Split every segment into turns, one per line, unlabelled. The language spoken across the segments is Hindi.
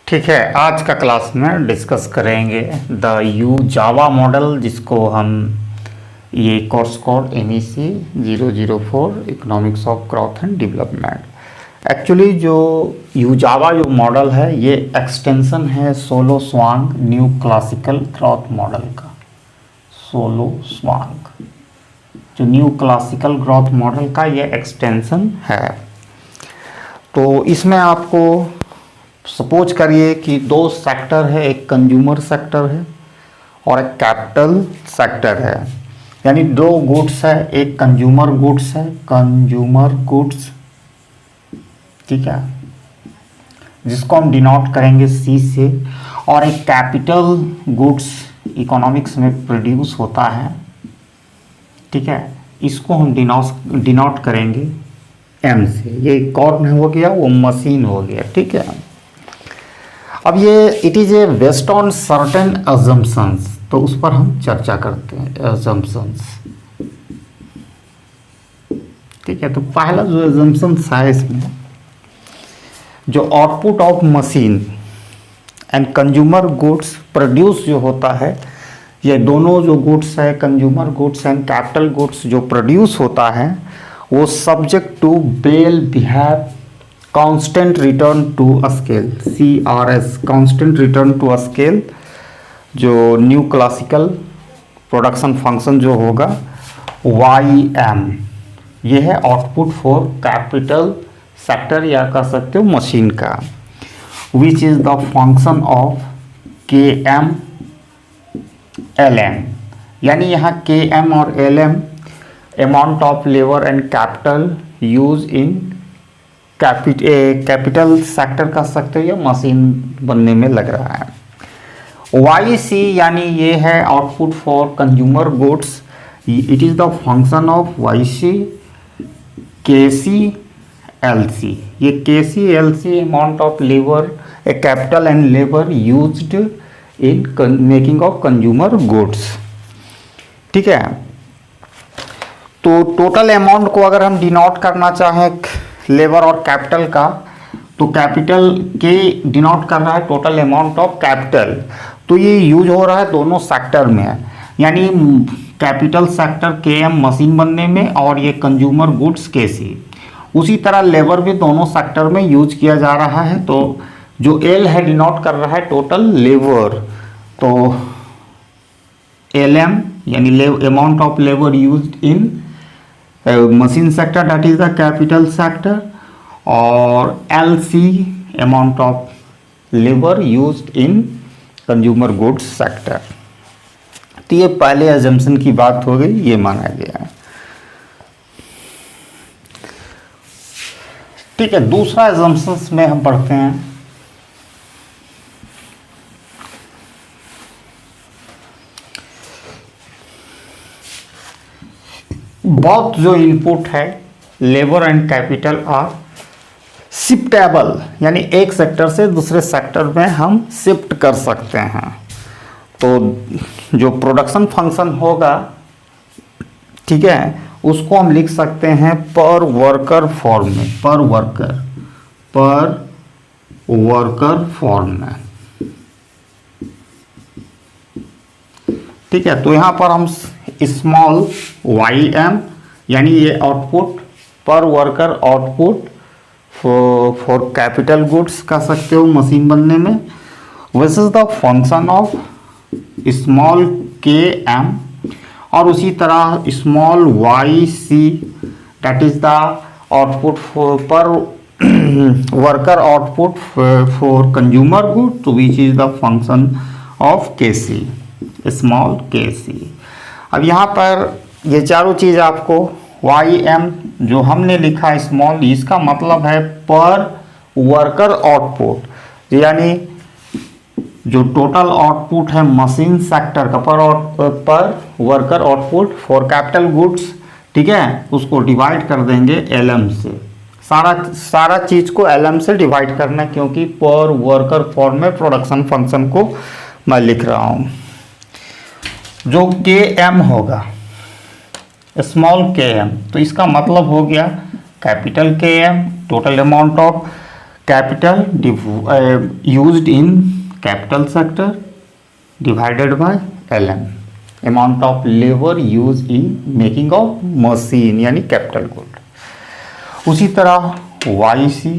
ठीक है, आज का क्लास में डिस्कस करेंगे द यू जावा मॉडल, जिसको हम ये course code MEC 004 economics of growth and development. Actually जो यू जावा जो मॉडल है ये एक्सटेंशन है Solow Swan new classical growth model का। सोलो स्वांग जो न्यू क्लासिकल ग्रोथ मॉडल का ये एक्सटेंशन है। तो इसमें आपको सपोज करिए कि दो सेक्टर है, एक कंज्यूमर सेक्टर है और एक कैपिटल सेक्टर है। यानी दो गुड्स है, एक कंज्यूमर गुड्स है, कंज्यूमर गुड्स, ठीक है, जिसको हम डिनोट करेंगे C से, और एक कैपिटल गुड्स इकोनॉमिक्स में प्रोड्यूस होता है, ठीक है, इसको हम डिनोट करेंगे M से। ये कौन हो गया, वो मशीन हो गया, ठीक है। अब ये it is a based on certain assumptions, तो उस पर हम चर्चा करते हैं। अजम्पशंस, ठीक है। तो पहला जो अजम्पशंस है इसमें, जो output of machine and consumer goods produce जो होता है, ये दोनों जो गुड्स है, consumer goods and capital goods जो प्रोड्यूस होता है, वो subject to well behave constant return to scale, CRS, constant return to scale. जो न्यू क्लासिकल प्रोडक्शन फंक्शन जो होगा YM, ये है आउटपुट फॉर कैपिटल सेक्टर, या कह सकते हो मशीन का, विच is the function of KM LM। यानी यहाँ KM और LM amount of labour and capital use in capital sector कह सकते हो, या मशीन बनने में लग रहा है। YC यानी ये है output for consumer goods, it is the function of YC KC LC। ये KC LC amount of labour, A capital and labour used in making of consumer goods, ठीक है। तो टोटल अमाउंट को अगर हम डिनोट करना चाहें लेबर और कैपिटल का, तो कैपिटल के डिनोट कर रहा है टोटल अमाउंट ऑफ कैपिटल। तो ये यूज हो रहा है दोनों सेक्टर में, यानी कैपिटल सेक्टर KM मशीन बनने में, और ये कंज्यूमर गुड्स KC। उसी तरह लेबर भी दोनों सेक्टर में यूज किया जा रहा है। तो जो L है डिनोट कर रहा है टोटल लेबर, तो LM यानी amount of labour used in machine sector, that is the capital sector, और LC amount of labour used in consumer goods sector. तो ये पहले अजम्पशन की बात हो गई, ये माना गया है, ठीक है। दूसरा अजम्पशन में हम पढ़ते हैं, बहुत जो इनपुट है लेबर एंड कैपिटल आर शिफ्टेबल, यानी एक सेक्टर से दूसरे सेक्टर में हम शिफ्ट कर सकते हैं। तो जो प्रोडक्शन फंक्शन होगा, ठीक है, उसको हम लिख सकते हैं पर वर्कर फॉर्म में, पर वर्कर फॉर्म में, ठीक है। तो यहाँ पर हम स्मॉल YM यानी ये output per worker output for capital goods कह सकते हो मशीन बनने में, this is the function of small KM, और उसी तरह small YC that is the output per worker output for consumer good, which is the function of KC, small KC। अब यहाँ पर ये चारों चीज़ आपको YM जो हमने लिखा है स्मॉल, इसका मतलब है पर वर्कर आउटपुट, यानी जो टोटल आउटपुट है मशीन सेक्टर का पर worker output for capital goods, ठीक है, उसको डिवाइड कर देंगे LM से। सारा चीज़ को LM से डिवाइड करना है, क्योंकि पर वर्कर फॉर्म में प्रोडक्शन फंक्शन को मैं लिख रहा हूँ। जो KM होगा स्मॉल KM, तो इसका मतलब हो गया capital KM total amount of capital used in capital sector divided by LM, amount of labour use in making of machine यानी कैपिटल गुड। उसी तरह YC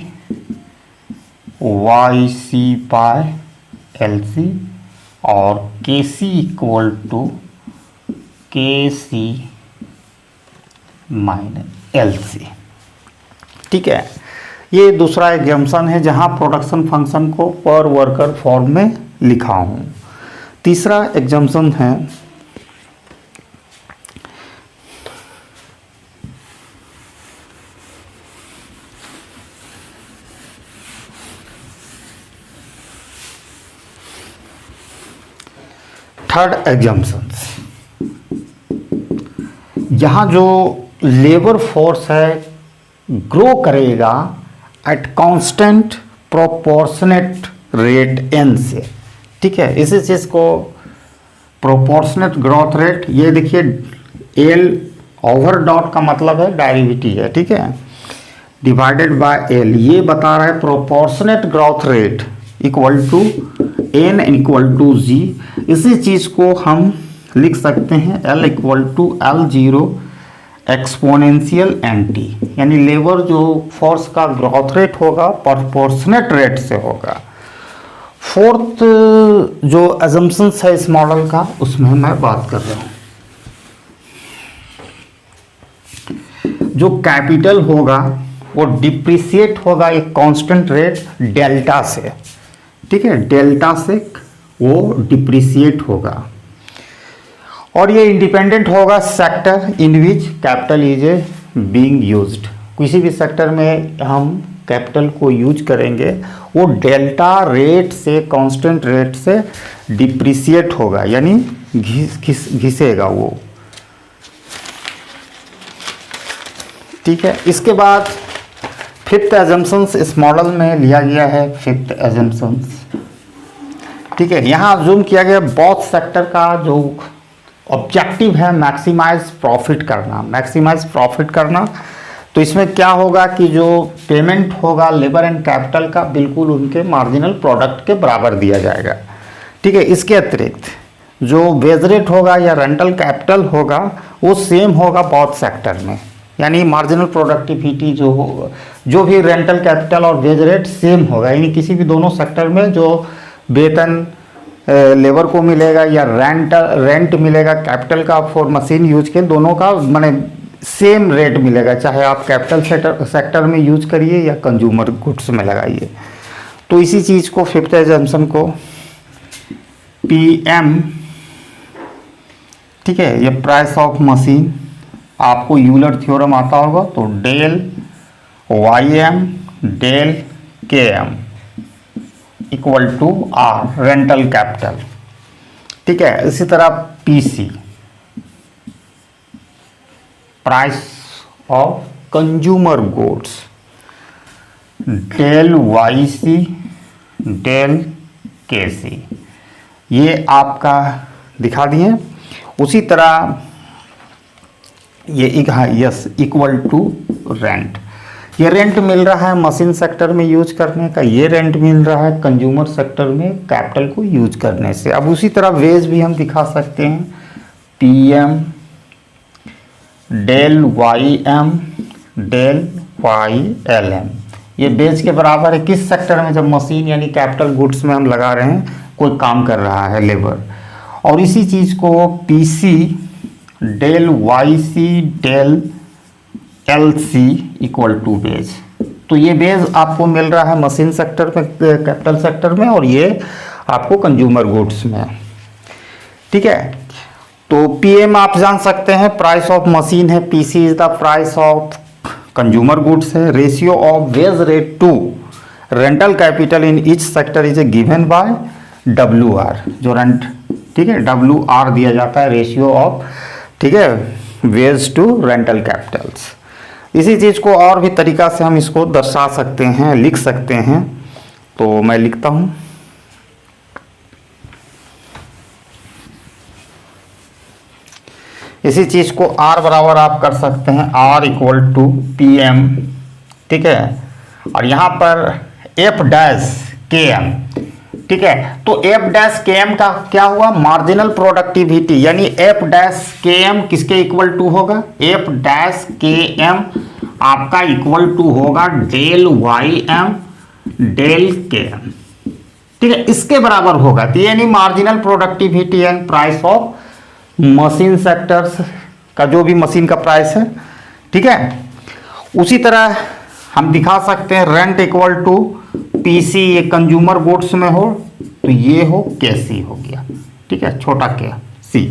बाय LC और KC equal to KC minus LC। ठीक है, ये दूसरा एग्जाम्पशन है जहां प्रोडक्शन फंक्शन को पर वर्कर फॉर्म में लिखा हूं। तीसरा एग्जाम्पशन है थर्ड एग्जाम्पशंस। यहाँ जो लेबर फोर्स है ग्रो करेगा at constant proportionate rate n से। ठीक है, इसी चीज़ को प्रोपोर्शनेट ग्रोथ रेट, ये देखिए L ओवर डॉट का मतलब है डेरिवेटिव है, ठीक है, डिवाइडेड बाय L, ये बता रहा है proportionate growth rate equal to n equal to g। इसी चीज़ को हम लिख सकते हैं L equal to L0 exponential NT, यानी लेबर जो फोर्स का ग्रोथ रेट होगा प्रोपोर्शनेट रेट से होगा। फोर्थ जो अजम्पशंस है इस मॉडल का उसमें मैं बात कर रहा हूँ। जो कैपिटल होगा वो डिप्रिसिएट होगा एक कांस्टेंट रेट डेल्टा से। ठीक है, डेल्टा से वो डिप्रिसिएट होगा और ये इंडिपेंडेंट होगा sector in which capital is a being used. किसी भी सेक्टर में हम कैपिटल को यूज करेंगे वो डेल्टा रेट से कांस्टेंट रेट से डिप्रिसिएट होगा, यानी घिसेगा वो। ठीक है, इसके बाद फिफ्थ एजम्पशंस इस मॉडल में लिया गया है। फिफ्थ एजम्पशंस, ठीक है, यहाँ जूम किया गया बहुत सेक्टर का जो ऑब्जेक्टिव है मैक्सिमाइज प्रॉफिट करना, मैक्सिमाइज प्रॉफिट करना। तो इसमें क्या होगा कि जो पेमेंट होगा लेबर एंड कैपिटल का बिल्कुल उनके मार्जिनल प्रोडक्ट के बराबर दिया जाएगा। ठीक है, इसके अतिरिक्त जो वेज रेट होगा या रेंटल कैपिटल होगा वो सेम होगा बहुत सेक्टर में, यानी मार्जिनल प्रोडक्टिविटी जो भी रेंटल कैपिटल और वेज रेट सेम होगा, यानी किसी भी दोनों सेक्टर में जो वेतन लेबर को मिलेगा या रेंट मिलेगा कैपिटल का फॉर मशीन यूज के, दोनों का माने सेम रेट मिलेगा, चाहे आप कैपिटल सेक्टर में यूज करिए या कंज्यूमर गुड्स में लगाइए। तो इसी चीज़ को फिफ्थ एजम्पशन को PM, ठीक है, ये प्राइस ऑफ मशीन, आपको यूलर थ्योरम आता होगा तो del YM del KM equal to R rental capital. ठीक है, इसी तरह PC price of consumer goods del YC del KC, ये आपका दिखा दिए। उसी तरह ये यस इक्वल टू रेंट, ये रेंट मिल रहा है मशीन सेक्टर में यूज करने का, ये रेंट मिल रहा है कंज्यूमर सेक्टर में कैपिटल को यूज करने से। अब उसी तरह वेज भी हम दिखा सकते हैं PM del YM del YLM, ये बेच के बराबर है किस सेक्टर में, जब मशीन यानी कैपिटल गुड्स में हम लगा रहे हैं, कोई काम कर रहा है लेबर। और इसी चीज़ को PC del YC del LC equal to wage, तो ये बेज आपको मिल रहा है मशीन सेक्टर में कैपिटल सेक्टर में और ये आपको कंज्यूमर गुड्स में। ठीक है, तो PM आप जान सकते हैं प्राइस ऑफ मशीन है, PC is the price of consumer goods है। Ratio of wage rate to rental capital in each sector is given by WR, जो रेंट, ठीक है, WR दिया जाता है रेशियो ऑफ, ठीक है, वेज टू रेंटल कैपिटल्स। इसी चीज़ को और भी तरीका से हम इसको दर्शा सकते हैं, लिख सकते हैं। तो मैं लिखता हूँ, इसी चीज़ को R बराबर आप कर सकते हैं R इक्वल टू PM, ठीक है, और यहाँ पर एफ डैश के एम, ठीक है। तो एफ डैश के एम का क्या हुआ, मार्जिनल प्रोडक्टिविटी, यानी एफ डैश के एम किसके इक्वल टू होगा, एफ डैश के एम आपका इक्वल टू होगा डेल वाई एम डेल के एम, ठीक है, इसके बराबर होगा। तो यानी मार्जिनल प्रोडक्टिविटी है प्राइस ऑफ मशीन सेक्टर्स का, जो भी मशीन का प्राइस है, ठीक है। उसी तरह हम दिखा सकते हैं रेंट इक्वल टू पीसी, ये कंज्यूमर गुड्स में हो तो ये हो के सी हो गया, ठीक है, छोटा के सी।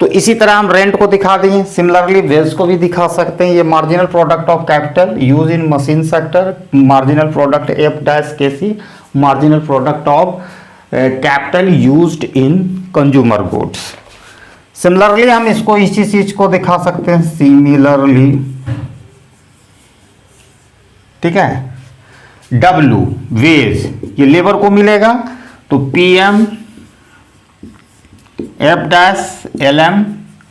तो इसी तरह हम रेंट को दिखा दिए, सिमिलरली वेज को भी दिखा सकते हैं। ये marginal product of capital use in machine sector, marginal product F dash K C, marginal product of capital used in consumer goods. Similarly हम इसको इसी चीज को दिखा सकते हैं सिमिलरली, ठीक है। W वेज, ये लेबर को मिलेगा तो PM F डैश LM,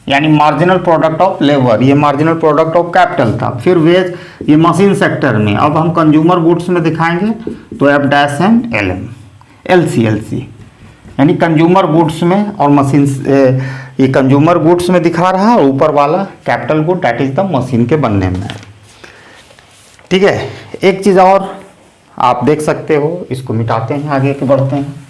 यानी मार्जिनल प्रोडक्ट ऑफ लेबर, ये मार्जिनल प्रोडक्ट ऑफ कैपिटल था। फिर वेज ये मशीन सेक्टर में, अब हम कंज्यूमर गुड्स में दिखाएंगे तो F dash M LM, LC यानी कंज्यूमर गुड्स में और मशीन, ये कंज्यूमर गुड्स में दिखा रहा है और ऊपर वाला capital good that is the machine के बनने में, ठीक है। एक चीज और आप देख सकते हो, इसको मिटाते हैं, आगे के बढ़ते हैं।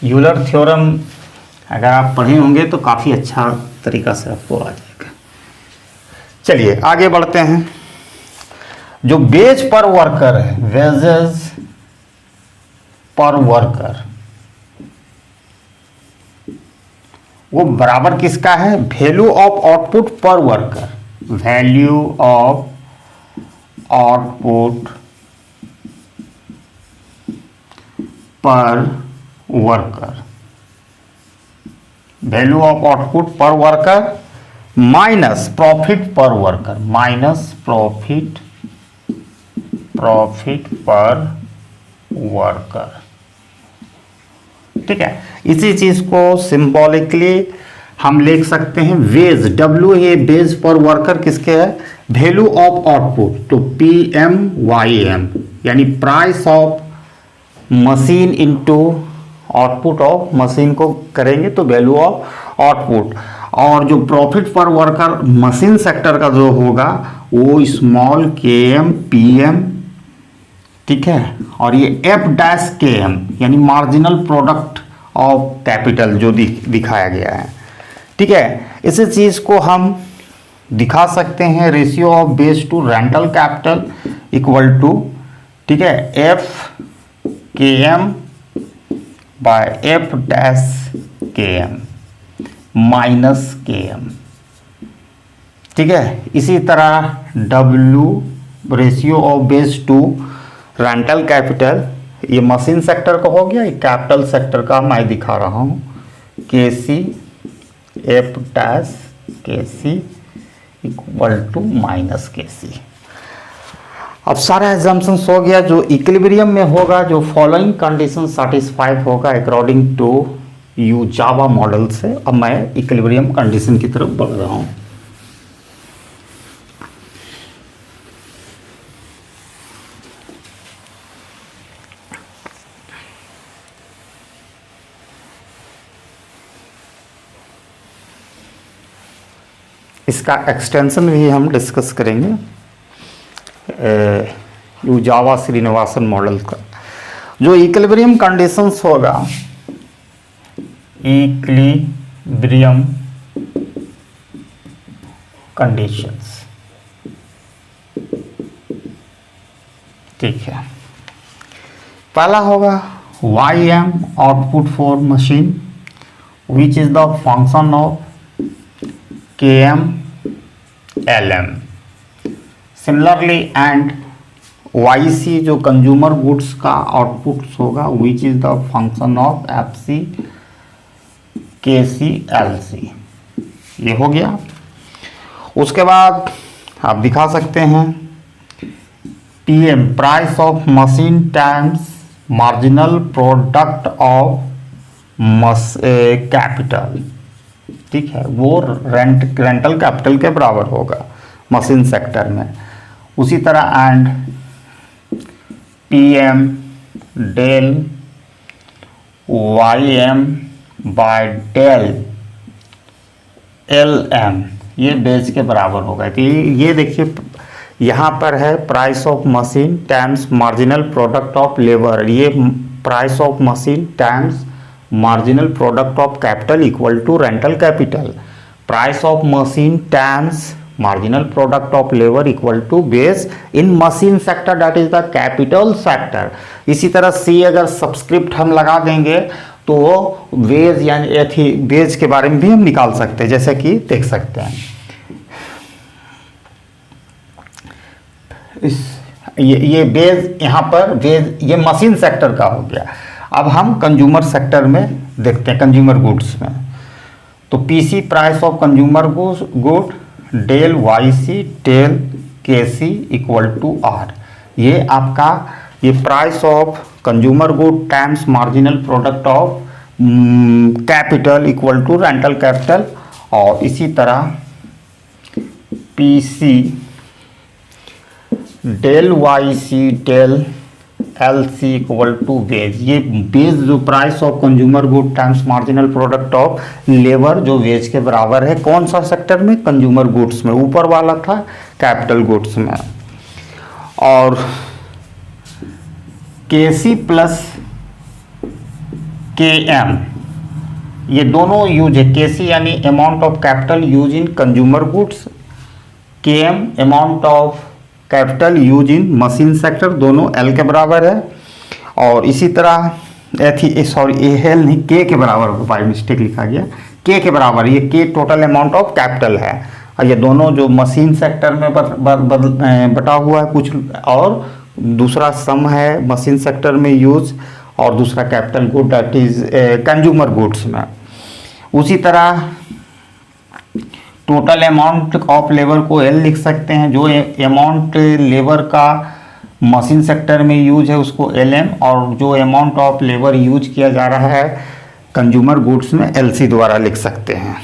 यूलर थ्योरम अगर आप पढ़े होंगे तो काफी अच्छा तरीका से आपको आ जाएगा। चलिए आगे बढ़ते हैं। जो वेज पर वर्कर है, वेजेस पर वर्कर, वो बराबर किसका है, value of output per worker, value of output per worker, value of output per worker minus profit पर वर्कर, माइनस प्रॉफिट पर वर्कर, ठीक है। इसी चीज को सिंबॉलिकली हम लिख सकते हैं वेज, डब्ल्यू ये वेज पर वर्कर किसके है, वैल्यू ऑफ आउटपुट, तो PMYM यानी price of machine into output of machine को करेंगे तो वैल्यू ऑफ आउटपुट, और जो प्रॉफिट पर वर्कर मशीन सेक्टर का जो होगा वो स्मॉल km PM, ठीक है। और ये F डैश KM यानी मार्जिनल प्रोडक्ट ऑफ कैपिटल जो दिखाया गया है, ठीक है। इसी चीज को हम दिखा सकते हैं ratio of wages to rental capital equal to, ठीक है, F KM by F dash KM minus KM, ठीक है। इसी तरह W ratio of wages to rental capital, ये मशीन सेक्टर का हो गया, ये कैपिटल सेक्टर का मैं दिखा रहा हूँ, KC F dash KC equal to minus KC। अब सारा एग्जाम्पन्स हो गया। जो इक्विलिब्रियम में होगा, जो फॉलोइंग कंडीशन सेटिस्फाइड होगा according to Uzawa model से। अब मैं इक्विलिब्रियम कंडीशन की तरफ बढ़ रहा हूँ। इसका एक्सटेंशन भी हम डिस्कस करेंगे यू जावा श्रीनिवासन मॉडल का। जो इक्विलिब्रियम कंडीशंस होगा, इक्विलिब्रियम कंडीशंस, ठीक है। पहला होगा YM output for machine which is the function of KM LM। Similarly and YC जो कंज्यूमर गुड्स का आउटपुट होगा विच is the function of FC KC LC। ये हो गया। उसके बाद आप दिखा सकते हैं PM price of machine times marginal product of capital, ठीक है, वो रेंटल कैपिटल के बराबर होगा मशीन सेक्टर में। उसी तरह and PM del YM by del LM ये बेस के बराबर होगा। तो ये देखिए यहाँ पर है price of machine times marginal product of labour, ये price of machine times marginal product of capital equal to rental capital, price of machine times marginal product of labour equal to base in machine sector that is the capital sector. इसी तरह सी अगर सब्सक्रिप्ट हम लगा देंगे तो वेज यानी बेज के बारे में भी हम निकाल सकते हैं, जैसे कि देख सकते हैं ये बेज यहाँ पर बेज ये मशीन सेक्टर का हो गया। अब हम कंज्यूमर सेक्टर में देखते हैं, कंज्यूमर गुड्स में। तो PC price of consumer good del YC del KC equal to R, ये आपका ये price of consumer good times marginal product of capital equal to rental capital. और इसी तरह PC del YC del LC equal to veg, ये बेज जो price of consumer good times marginal product of labour जो वेज के बराबर है, कौन सा सेक्टर में, कंज्यूमर गुड्स में, ऊपर वाला था कैपिटल गुड्स में। और KC प्लस KM ये दोनों यूज है, KC यानी amount of capital use in consumer goods, KM amount of capital use in machine sector, दोनों L के बराबर है। और इसी तरह एल नहीं K के बराबर, बाई मिस्टेक लिखा गया, K के बराबर, ये K total amount of capital है। और ये दोनों जो मशीन सेक्टर में बटा हुआ है कुछ, और दूसरा सम है मशीन सेक्टर में यूज, और दूसरा capital good that is consumer goods में। उसी तरह टोटल अमाउंट ऑफ लेबर को L लिख सकते हैं, जो अमाउंट लेबर का मशीन सेक्टर में यूज है उसको LM, और जो अमाउंट ऑफ लेबर यूज किया जा रहा है कंज्यूमर गुड्स में LC द्वारा लिख सकते हैं।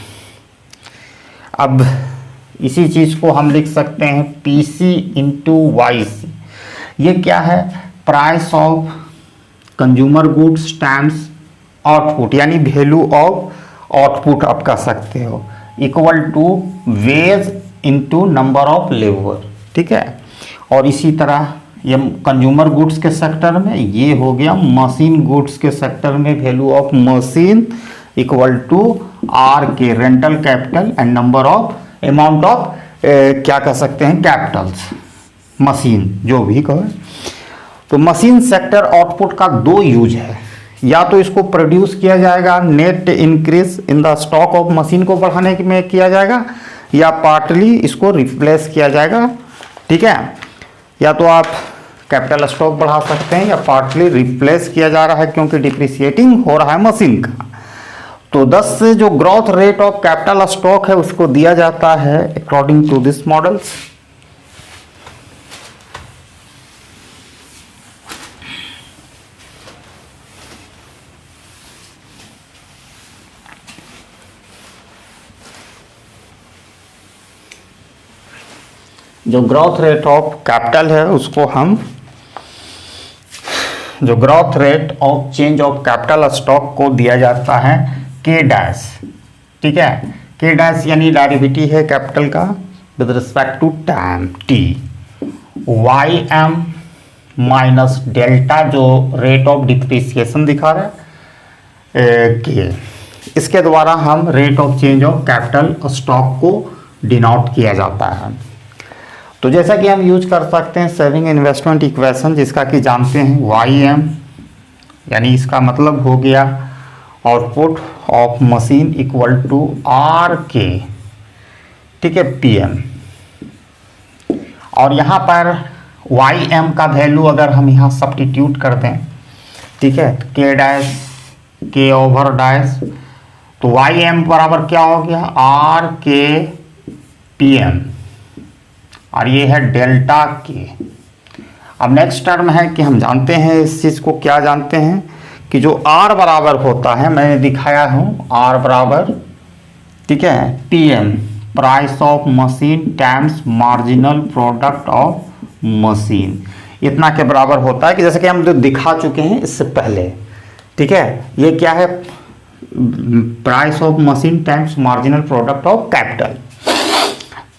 अब इसी चीज़ को हम लिख सकते हैं PC इंटू YC, ये क्या है, price of consumer goods times output यानी वैल्यू ऑफ आउटपुट आप कह सकते हो, equal to wage into number of labour, ठीक है। और इसी तरह ये कंज्यूमर गुड्स के सेक्टर में ये हो गया, मशीन गुड्स के सेक्टर में value of machine equal to R के rental capital and number of amount of क्या कह सकते हैं कैपिटल्स, मशीन जो भी कहो। तो मशीन सेक्टर आउटपुट का दो यूज है, या तो इसको प्रोड्यूस किया जाएगा net increase in the stock of machine को बढ़ाने में किया जाएगा, या पार्टली इसको रिप्लेस किया जाएगा, ठीक है। या तो आप कैपिटल स्टॉक बढ़ा सकते हैं या पार्टली रिप्लेस किया जा रहा है क्योंकि डिप्रिसिएटिंग हो रहा है मशीन का। तो 10 से जो growth rate of capital stock है उसको दिया जाता है अकॉर्डिंग टू दिस मॉडल्स। जो ग्रोथ रेट ऑफ कैपिटल है उसको हम, जो growth rate of change of capital stock को दिया जाता है K डैश, ठीक है। K डैश यानी डेरिवेटिव है कैपिटल का with respect to time T, YM minus delta जो रेट ऑफ डिप्रिसिएशन दिखा रहा है K, इसके द्वारा हम rate of change of capital stock को डिनोट किया जाता है। तो जैसा कि हम यूज कर सकते हैं सेविंग इन्वेस्टमेंट इक्वेशन, जिसका कि जानते हैं YM यानी इसका मतलब हो गया output of machine equal to RK, ठीक है, PM। और यहाँ पर YM का वैल्यू अगर हम यहाँ सब्स्टिट्यूट कर दें, ठीक है, K dash K over dash, तो YM बराबर क्या हो गया RK PM, और ये है डेल्टा K। अब नेक्स्ट टर्म है कि हम जानते हैं इस चीज़ को, क्या जानते हैं कि जो R बराबर होता है, मैंने दिखाया हूँ R बराबर, ठीक है, PM price of machine times marginal product of machine, इतना के बराबर होता है, कि जैसे कि हम जो दिखा चुके हैं इससे पहले, ठीक है। ये क्या है, price of machine times marginal product of capital,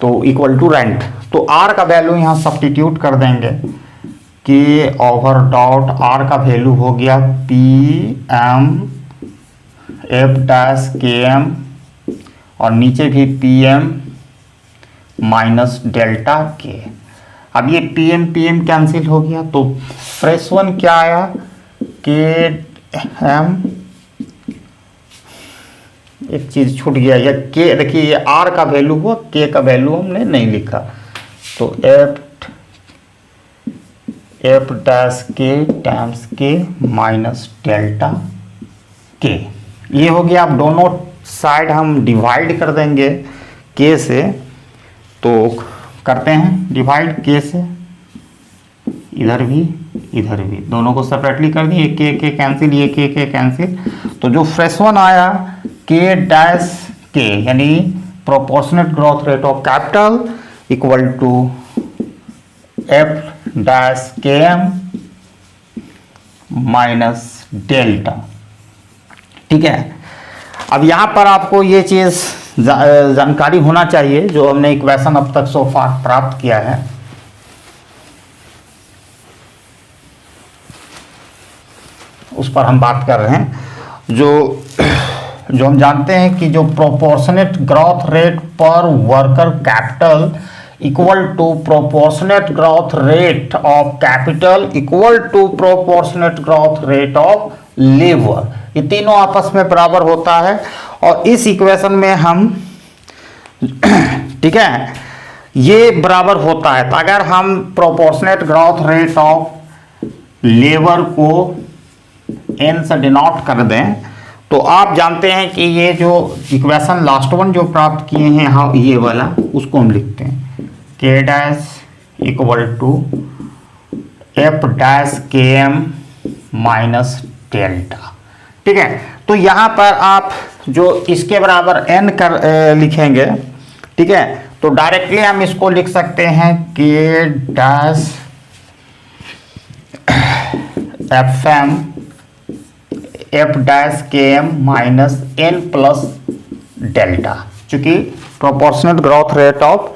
तो इक्वल टू रेंट। तो R का वैल्यू यहाँ सब्स्टिट्यूट कर देंगे, के ओवर डॉट R का वैल्यू हो गया PM F डैश KM, और नीचे भी PM माइनस डेल्टा K। अब ये PM कैंसिल हो गया, तो फ्रेश वन क्या आया, KM, एक चीज छूट गया, या K, देखिए ये R का वैल्यू हुआ, K का वैल्यू हमने नहीं लिखा, तो F dash K times K minus delta K, ये हो गया। अब दोनों साइड हम डिवाइड कर देंगे K से, तो करते हैं डिवाइड K से, इधर भी दोनों को सेपरेटली कर दिए, K कैंसिल, ये K कैंसिल, तो जो फ्रेश वन आया K डैश K यानी proportionate growth rate of capital equal to F dash KM minus delta, ठीक है। अब यहाँ पर आपको ये चीज़ जानकारी होना चाहिए, जो हमने इक्वेशन अब तक सो फार प्राप्त किया है, उस पर हम बात कर रहे हैं। जो हम जानते हैं कि जो प्रोपोर्शनेट ग्रोथ रेट पर worker capital equal to proportionate growth rate of capital equal to proportionate growth rate of labour, ये तीनों आपस में बराबर होता है। और इस इक्वेशन में हम ठीक है, ये बराबर होता है, तो अगर हम proportionate growth rate of labour को n से डिनोट कर दें, तो आप जानते हैं कि ये जो इक्वेशन लास्ट वन जो प्राप्त किए हैं, हाँ ये वाला, उसको हम लिखते हैं K dash equal to F dash KM minus delta, ठीक है। तो यहाँ पर आप जो इसके बराबर n कर लिखेंगे, ठीक है, तो डायरेक्टली हम इसको लिख सकते हैं K dash FM F dash KM minus n plus delta, चूंकि प्रोपोर्शनल ग्रोथ रेट ऑफ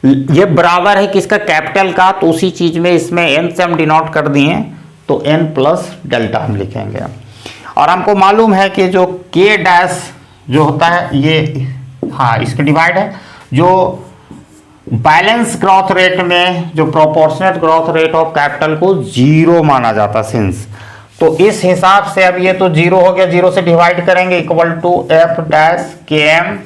ये बराबर है किसका, कैपिटल का, तो उसी चीज में इसमें n से हम डिनोट कर दिए, तो n प्लस डेल्टा हम लिखेंगे। और हमको मालूम है कि जो K डैश जो होता है ये, हाँ इसके डिवाइड है, जो बैलेंस ग्रोथ रेट में जो proportionate growth rate of capital को जीरो माना जाता सिंस, तो इस हिसाब से अब ये तो जीरो हो गया, जीरो से डिवाइड करेंगे equal to F dash KM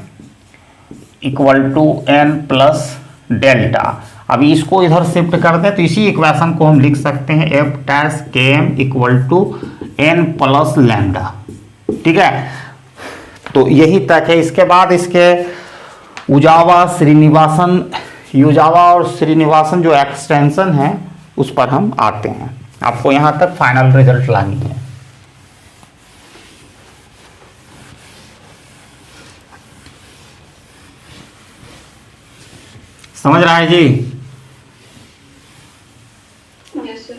equal to n plus delta. अब इसको इधर शिफ्ट कर दें, तो इसी इक्वेशन को हम लिख सकते हैं F dash KM equal to n plus lambda, ठीक है। तो यही तक है। इसके बाद इसके युजावा और श्रीनिवासन जो एक्सटेंशन है उस पर हम आते हैं। आपको यहां तक फाइनल रिजल्ट लानी है। समझ रहा है जी?
Yes sir.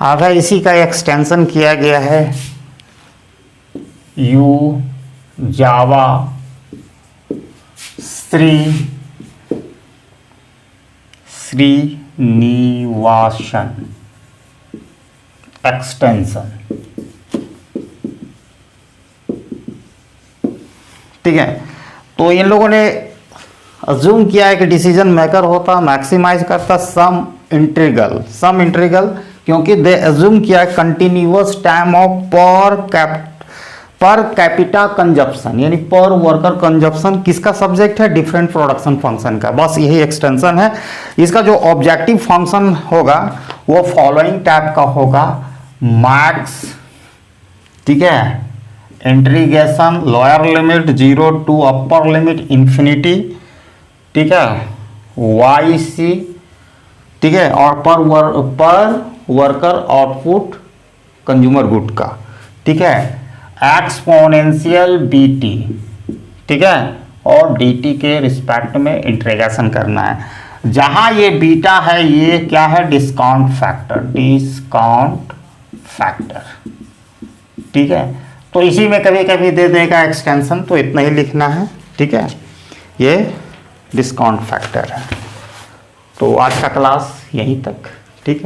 आगे इसी का एक्सटेंशन किया गया है जावा श्रीनिवासन एक्सटेंशन, ठीक है। तो इन लोगों ने अज्यूम किया है कि डिसीजन मेकर होता, मैक्सिमाइज करता सम इंटीग्रल, क्योंकि दे अज्यूम किया continuous time of per capita consumption, यानी पर वर्कर कंजप्शन किसका सब्जेक्ट है, डिफरेंट प्रोडक्शन फंक्शन का। बस यही एक्सटेंशन है। इसका जो ऑब्जेक्टिव फंक्शन होगा वो फॉलोइंग टाइप का होगा, मैक्स, ठीक है, integration lower limit 0 to upper limit infinity, ठीक है, वाई सी, ठीक है, और पर वर्कर आउटपुट कंज्यूमर गुड का, ठीक है, एक्सपोनेंशियल बीटी, ठीक है, और डीटी के रिस्पेक्ट में इंटीग्रेशन करना है। जहां ये बीटा है ये क्या है, डिस्काउंट फैक्टर, ठीक है। तो इसी में कभी कभी दे देगा एक्सटेंशन, तो इतना ही लिखना है, ठीक है, ये डिस्काउंट फैक्टर है। तो आज का क्लास यहीं तक, ठीक है।